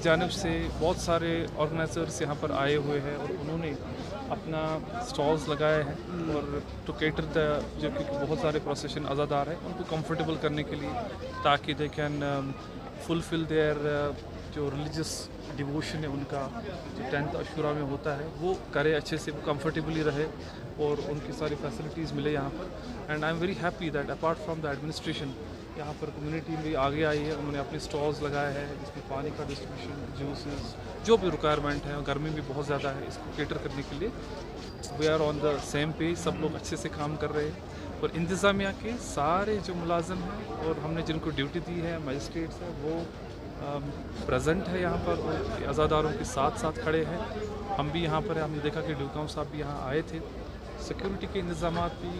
जानिब से बहुत सारे ऑर्गेनाइजर्स यहाँ पर आए हुए हैं और उन्होंने अपना स्टॉल्स लगाए हैं और टू केटर द जो कि बहुत सारे प्रोसेशन अज़ादार हैं उनको कंफर्टेबल करने के लिए, ताकि दे कैन फुलफिल देयर जो रिलीजियस डिवोशन है उनका जो 10th अशूरा में होता है वो करे अच्छे से, वो कंफर्टेबली रहे और उनकी सारी फैसिलिटीज़ मिले यहाँ पर। And I am very happy that apart from the administration यहाँ पर कम्युनिटी भी आगे आई है, उन्होंने अपने स्टॉल्स लगाए हैं जिसमें पानी का डिस्ट्रीब्यूशन, जूसेस, जो भी रिक्वायरमेंट है, गर्मी भी बहुत ज़्यादा है, इसको केटर करने के लिए we are on the same page, सब लोग अच्छे से काम कर रहे हैं। और इंतज़ामिया के सारे जो मुलाजिम हैं और हमने जिनको ड्यूटी दी है, मजिस्ट्रेट्स हैं, वो प्रेजेंट है यहाँ पर, वो अज़ादारों के साथ साथ खड़े हैं। हम भी यहाँ पर हमने देखा कि ड्यूकाउं साहब भी यहाँ आए थे। सिक्योरिटी के इंतजाम भी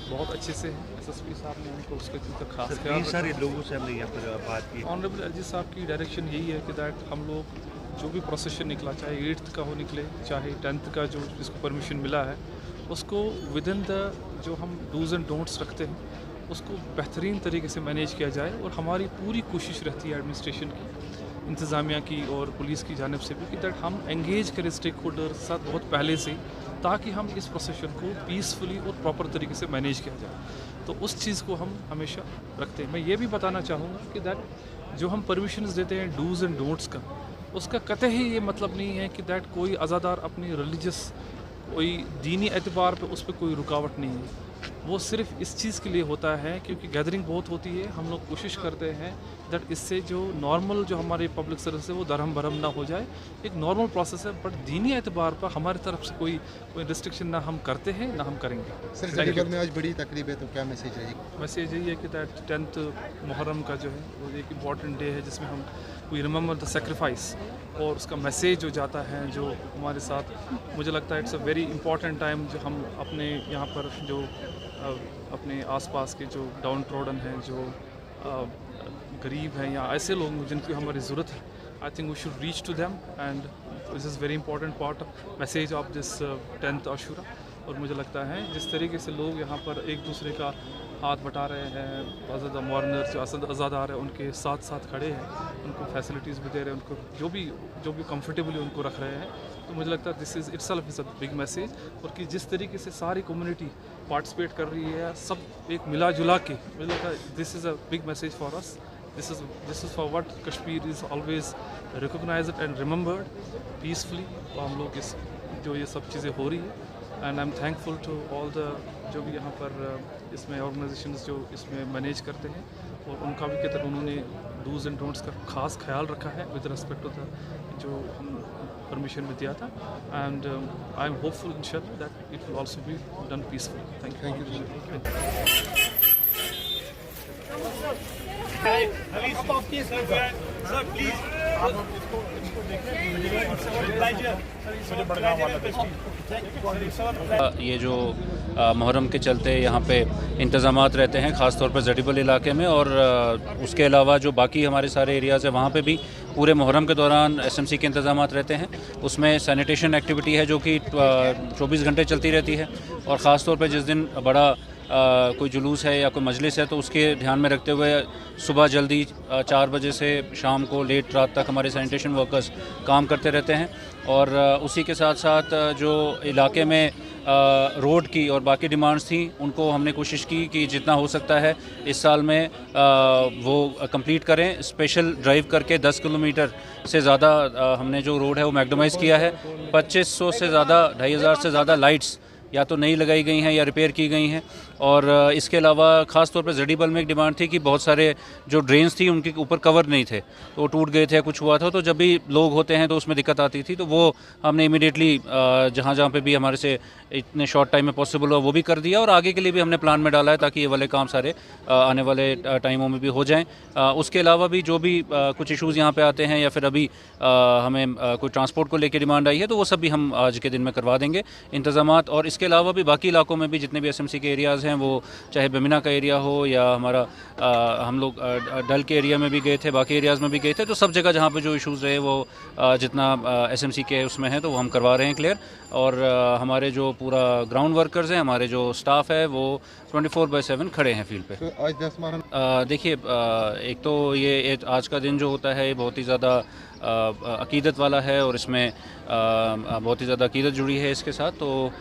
बहुत अच्छे से हैं, SSP साहब ने उनको उसके तक खास ख्याल रखा। सारे लोगों से हमने यहाँ पर बात की। ऑनरेबल अजीज साहब की डायरेक्शन यही है कि दैट हम लोग जो भी प्रोसेशन निकला, चाहे 8th का हो निकले, चाहे 10th का जो जिसको परमिशन मिला है, उसको विद इन द जो हम डूज़ एंड डोंट्स रखते हैं उसको बेहतरीन तरीके से मैनेज किया जाए। और हमारी पूरी कोशिश रहती है एडमिनिस्ट्रेशन की, इंतज़ामिया की और पुलिस की जानिब से भी कि दैट हम एंगेज करें स्टेक होल्डर साथ बहुत पहले से, ताकि हम इस प्रोसेशन को पीसफुली और प्रॉपर तरीके से मैनेज किया जाए। तो उस चीज़ को हम हमेशा रखते हैं। मैं ये भी बताना चाहूँगा कि दैट जो हम परमिशंस देते हैं डूज़ एंड डोंट्स का, उसका कतई ये मतलब नहीं है कि दैट कोई अज़ादार अपनी रिलीजियस कोई दीनी एतबार पे उस पर कोई रुकावट नहीं है। वो सिर्फ इस चीज़ के लिए होता है क्योंकि गैदरिंग बहुत होती है, हम लोग कोशिश करते हैं दैट इससे जो नॉर्मल जो हमारे पब्लिक सर्विस है वो दरहम भरम ना हो जाए, एक नॉर्मल प्रोसेस है। बट दीनी एतबार पर हमारी तरफ से कोई रिस्ट्रिक्शन ना हम करते हैं ना हम करेंगे। सर जडीगढ़ में आज बड़ी तकरीब है, तो क्या मैसेज रहेगी? मैसेज यही है कि दैट 10th मुहर्रम का जो है वो एक इम्पॉर्टेंट डे है जिसमें हम वी रिमेंबर द सेक्रीफाइस, और उसका मैसेज जो जाता है जो हमारे साथ, मुझे लगता है it's a very important time जो हम अपने यहाँ पर जो अपने आसपास के जो डाउन ट्रोडन हैं, जो गरीब हैं या ऐसे लोग जिनकी हमारी ज़रूरत है, I think we should reach to them and this is very important part message of this 10th Ashura. और मुझे लगता है जिस तरीके से लोग यहाँ पर एक दूसरे का हाथ बटा रहे हैं, आज़ाद मॉर्नर जो आज़ादार है उनके साथ साथ खड़े हैं, उनको फैसिलिटीज़ भी दे रहे हैं, उनको जो भी कंफर्टेबली उनको रख रहे हैं, तो मुझे लगता है this is itself is a big message. और कि जिस तरीके से सारी कम्युनिटी पार्टिसिपेट कर रही है, सब एक मिला जुला के, मुझे लगता है this is a big message for us. This is for what Kashmir is always recognized and remembered peacefully. तो हम लोग इस जो ये सब चीज़ें हो रही है, and I am thankful to all the जो भी यहाँ पर इसमें ऑर्गेनाइजेशंस जो इसमें मैनेज करते हैं, और उनका भी कहते हैं उन्होंने डूज़ एंड डोंट्स का खास ख्याल रखा है विद रिस्पेक्ट टू द जो हम परमिशन में दिया था। एंड आई एम होपफुल इंशाल्लाह that it will also be done peacefully. Thank ये जो मुहर्रम के चलते यहाँ पे इंतज़ामात रहते हैं ख़ास तौर पर जडीबल इलाके में, और उसके अलावा जो बाकी हमारे सारे एरियाज़ हैं वहाँ पे भी पूरे मुहर्रम के दौरान SMC के इंतज़ामात रहते हैं। उसमें सैनिटेशन एक्टिविटी है जो कि 24 घंटे चलती रहती है, और ख़ास तौर पे जिस दिन बड़ा कोई जुलूस है या कोई मजलिस है तो उसके ध्यान में रखते हुए सुबह जल्दी 4 बजे से शाम को लेट रात तक हमारे सैनिटेशन वर्कर्स काम करते रहते हैं। और उसी के साथ साथ जो इलाके में रोड की और बाकी डिमांड्स थी उनको हमने कोशिश की कि जितना हो सकता है इस साल में वो कंप्लीट करें। स्पेशल ड्राइव करके 10 किलोमीटर से ज़्यादा हमने जो रोड है वो मैक्सिमाइज़ किया है। 2500 से ज़्यादा 2500 से ज़्यादा लाइट्स या तो नई लगाई गई हैं या रिपेयर की गई हैं। और इसके अलावा ख़ास तौर पे जडीबल में एक डिमांड थी कि बहुत सारे जो ड्रेन्स थी उनके ऊपर कवर नहीं थे, तो वो टूट गए थे, कुछ हुआ था, तो जब भी लोग होते हैं तो उसमें दिक्कत आती थी, तो वो हमने इमीडिएटली जहाँ पे भी हमारे से इतने शॉर्ट टाइम में पॉसिबल हुआ वो भी कर दिया, और आगे के लिए भी हमने प्लान में डाला है ताकि ये वाले काम सारे आने वाले टाइमों में भी हो जाएँ। उसके अलावा भी जो भी कुछ इशूज़ यहाँ पर आते हैं या फिर अभी हमें कोई ट्रांसपोर्ट को लेकर डिमांड आई है तो वो सब भी हम आज के दिन में करवा देंगे इंतज़ामात। और इसके अलावा भी बाकी इलाकों में भी जितने भी SMC के एरियाज़ हैं, वो चाहे बेमिना का एरिया हो या हमारा हम लोग डल के एरिया में भी गए थे, बाकी एरियाज़ में भी गए थे, तो सब जगह जहाँ पे जो इश्यूज़ रहे वो जितना SMC के उसमें है तो वो हम करवा रहे हैं क्लियर। और हमारे जो पूरा ग्राउंड वर्कर्स हैं, हमारे जो स्टाफ है वो 24/7 खड़े हैं फील्ड पे। तो आज 10 मुहर्रम देखिए, एक तो ये आज का दिन जो होता है ये बहुत ही ज़्यादा अकीदत वाला है और इसमें बहुत ही ज़्यादा अकीदत जुड़ी है इसके साथ। तो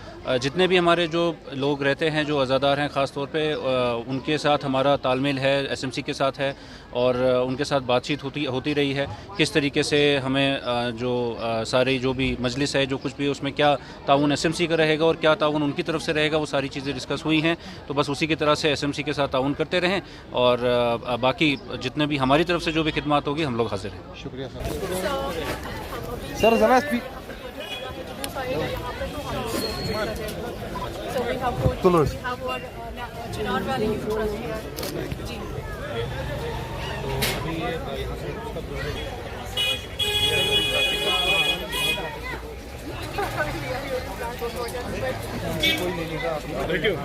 जितने भी हमारे जो लोग रहते हैं जो अज़ादार हैं ख़ास तौर पे, उनके साथ हमारा तालमेल है एसएमसी के साथ है और उनके साथ बातचीत होती रही है किस तरीके से हमें जो सारी जो भी मजलिस है जो कुछ भी उसमें क्या ताउन एसएमसी का रहेगा और क्या ताउन उनकी तरफ से रहेगा, वो सारी चीज़ें डिस्कस हुई हैं। तो बस उसी की तरह से एसएमसी के साथ ताउन करते रहें और बाकी जितने भी हमारी तरफ से जो भी खिदमत होगी हम लोग हाजिर हैं। शुक्रिया सर। सर ज़रा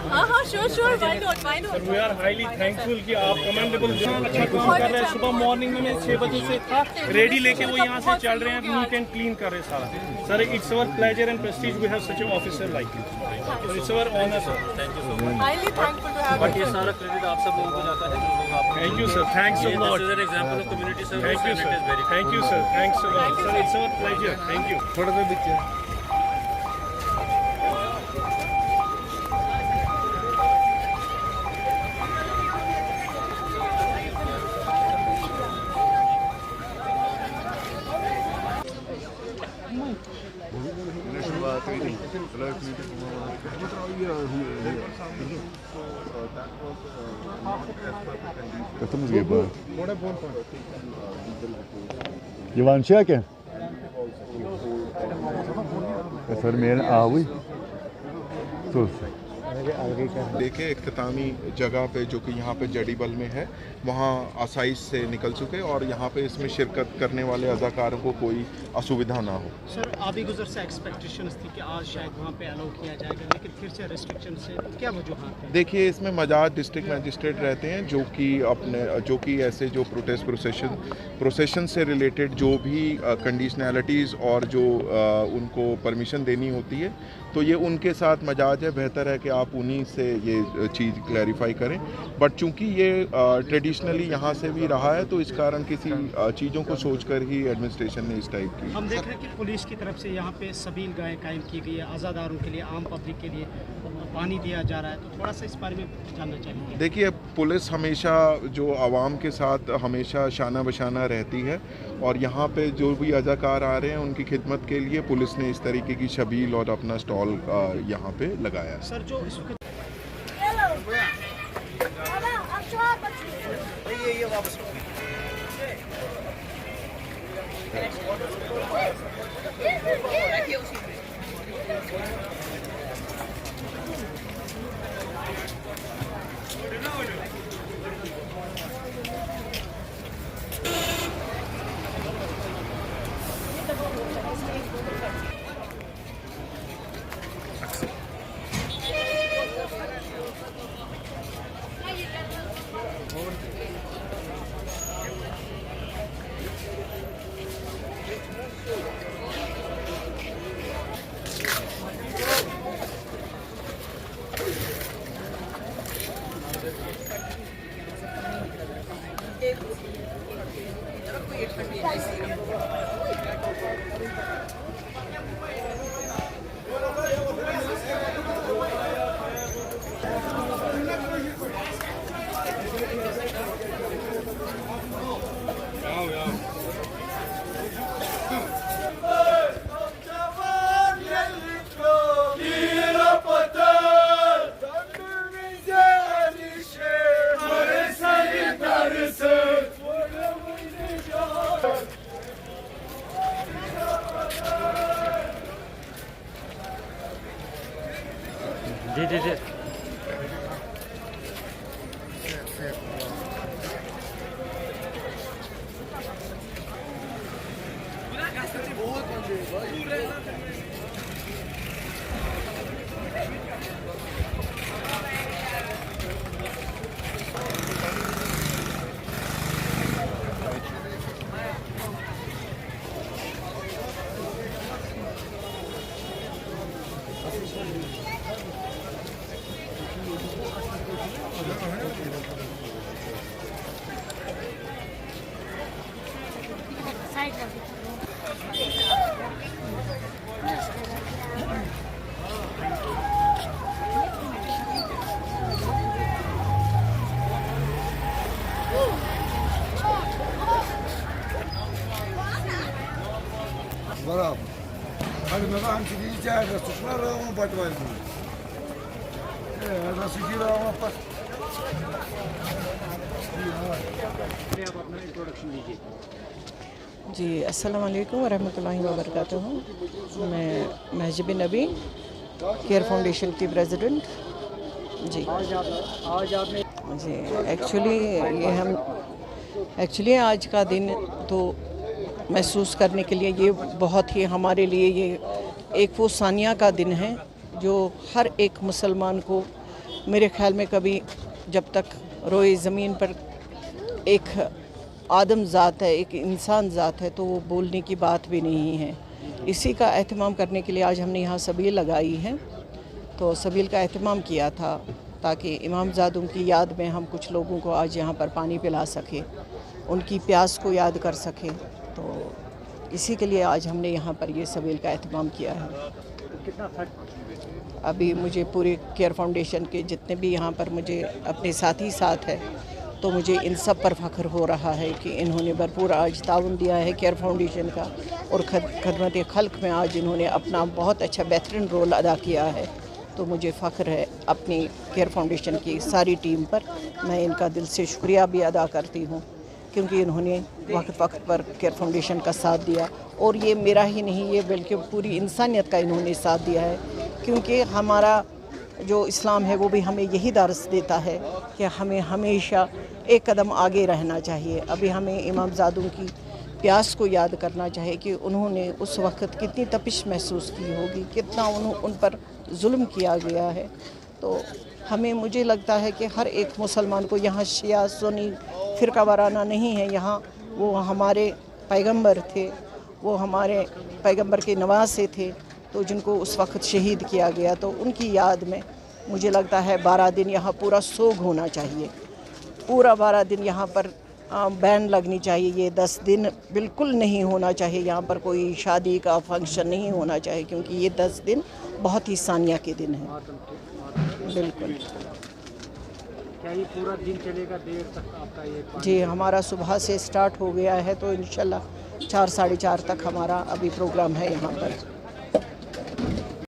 हाँ sure why not we are highly thankful कि आप कमेंडेबल अच्छा काम कर रहे हैं। सुबह मॉर्निंग में 6 बजे से रेडी लेके वो यहाँ से चल रहे हैं, नीट एंड क्लीन कर रहे हैं सारा। Sir it's our pleasure and prestige we have such an officer like you, it's our honour sir. Thank you so much. Highly thankful to have but ये सारा क्रेडिट आप सब लोगों को जाता है जो लोग आप। Thank you sir, thanks a lot. This is an example of community service. Thank you sir, thank you sir, thanks a lot sir, it's our pleasure. Thank you. थोड़ा सा पीछे Estamos gibando. Ivan Çekin. Efendim abi. Sus. देखे इख्तितामी जगह पे जो कि यहाँ पे जड़ीबल में है, वहाँ आसाइश से निकल चुके और यहाँ पे इसमें शिरकत करने वाले अज़ाकारों को कोई असुविधा ना हो। सर आबी गुजर से एक्सपेक्टेशंस थी कि आज शायद वहाँ पे अलाउ किया जाएगा, लेकिन फिर से रेस्ट्रिक्शन से क्या वजूहात है? देखिए इसमें मजाज डिस्ट्रिक्ट मजिस्ट्रेट रहते हैं जो कि ऐसे जो प्रोटेस्ट प्रोसेशन से रिलेटेड जो भी कंडीशनैलिटीज़ और जो उनको परमिशन देनी होती है, तो ये उनके साथ मजाज है। बेहतर है कि आप उन्हीं से ये चीज़ क्लैरिफाई करें। बट चूंकि ये ट्रेडिशनली यहाँ से भी रहा है, तो इस कारण किसी चीज़ों को सोचकर ही एडमिनिस्ट्रेशन ने इस टाइप की। हम देख रहे हैं कि पुलिस की तरफ से यहाँ पे सबील गाहें कायम की गई है, आज़ादारों के लिए, आम पब्लिक के लिए पानी दिया जा रहा है, तो थोड़ा सा इस बारे में जानना चाहिए। देखिए पुलिस हमेशा जो आवाम के साथ हमेशा शाना बशाना रहती है और यहाँ पे जो भी अज़ाकार आ रहे हैं उनकी खिदमत के लिए पुलिस ने इस तरीके की शबील और अपना स्टॉल यहाँ पे लगाया है। सर जो इस वक्त जी side bravo. Hadi bakalım şimdi içeride suçlar ama batmaz. Nasıl gira ama pas. आप अपना इंट्रोडक्शन दीजिए। जी अस्सलाम वालेकुम वरहमतुल्लाहि वबरकातुहू। मैं महजिब नबी केयर फाउंडेशन की प्रेसिडेंट। जी आज आपने जी एक्चुअली आज का दिन तो महसूस करने के लिए ये बहुत ही हमारे लिए ये एक वो सानिया का दिन है जो हर एक मुसलमान को मेरे ख्याल में कभी जब तक रोए ज़मीन पर एक आदम ज़ात है, एक इंसान ज़ात है, तो वो बोलने की बात भी नहीं है। इसी का एहतमाम करने के लिए आज हमने यहाँ सबील लगाई है। तो सबील का एहतमाम किया था ताकि इमामज़ादों की याद में हम कुछ लोगों को आज यहाँ पर पानी पिला सकें, उनकी प्यास को याद कर सकें। तो इसी के लिए आज हमने यहाँ पर ये सबील का एहतमाम किया है। कितना फर्क अभी मुझे पूरे केयर फाउंडेशन के जितने भी यहाँ पर मुझे अपने साथी साथ है, तो मुझे इन सब पर फ़ख्र हो रहा है कि इन्होंने भरपूर आज ताउन दिया है केयर फाउंडेशन का, और खदमत खल्क में आज इन्होंने अपना बहुत अच्छा बेहतरीन रोल अदा किया है। तो मुझे फ़ख्र है अपनी केयर फाउंडेशन की सारी टीम पर। मैं इनका दिल से शुक्रिया भी अदा करती हूँ क्योंकि इन्होंने वक्त वक्त पर केयर फाउंडेशन का साथ दिया, और ये मेरा ही नहीं, ये बल्कि पूरी इंसानियत का इन्होंने साथ दिया है। क्योंकि हमारा जो इस्लाम है वो भी हमें यही दर्स देता है कि हमें हमेशा एक कदम आगे रहना चाहिए। अभी हमें इमामज़ादों की प्यास को याद करना चाहिए कि उन्होंने उस वक्त कितनी तपिश महसूस की होगी, कितना उन पर जुल्म किया गया है। तो हमें मुझे लगता है कि हर एक मुसलमान को यहाँ शिया सुन्नी फ़िरका वाराना नहीं है। यहाँ वो हमारे पैगंबर थे, वो हमारे पैगंबर के नवासे थे, तो जिनको उस वक्त शहीद किया गया, तो उनकी याद में मुझे लगता है 12 दिन यहाँ पूरा सोग होना चाहिए। पूरा 12 दिन यहाँ पर बैन लगनी चाहिए। ये 10 दिन बिल्कुल नहीं होना चाहिए, यहाँ पर कोई शादी का फंक्शन नहीं होना चाहिए, क्योंकि ये 10 दिन बहुत ही सानिया के दिन हैं। बिल्कुल। क्या ये पूरा दिन चलेगा देर तक आपका ये? जी, हमारा सुबह से स्टार्ट हो गया है, तो इंशाल्लाह 4 साढ़े 4 तक हमारा अभी प्रोग्राम है यहाँ पर।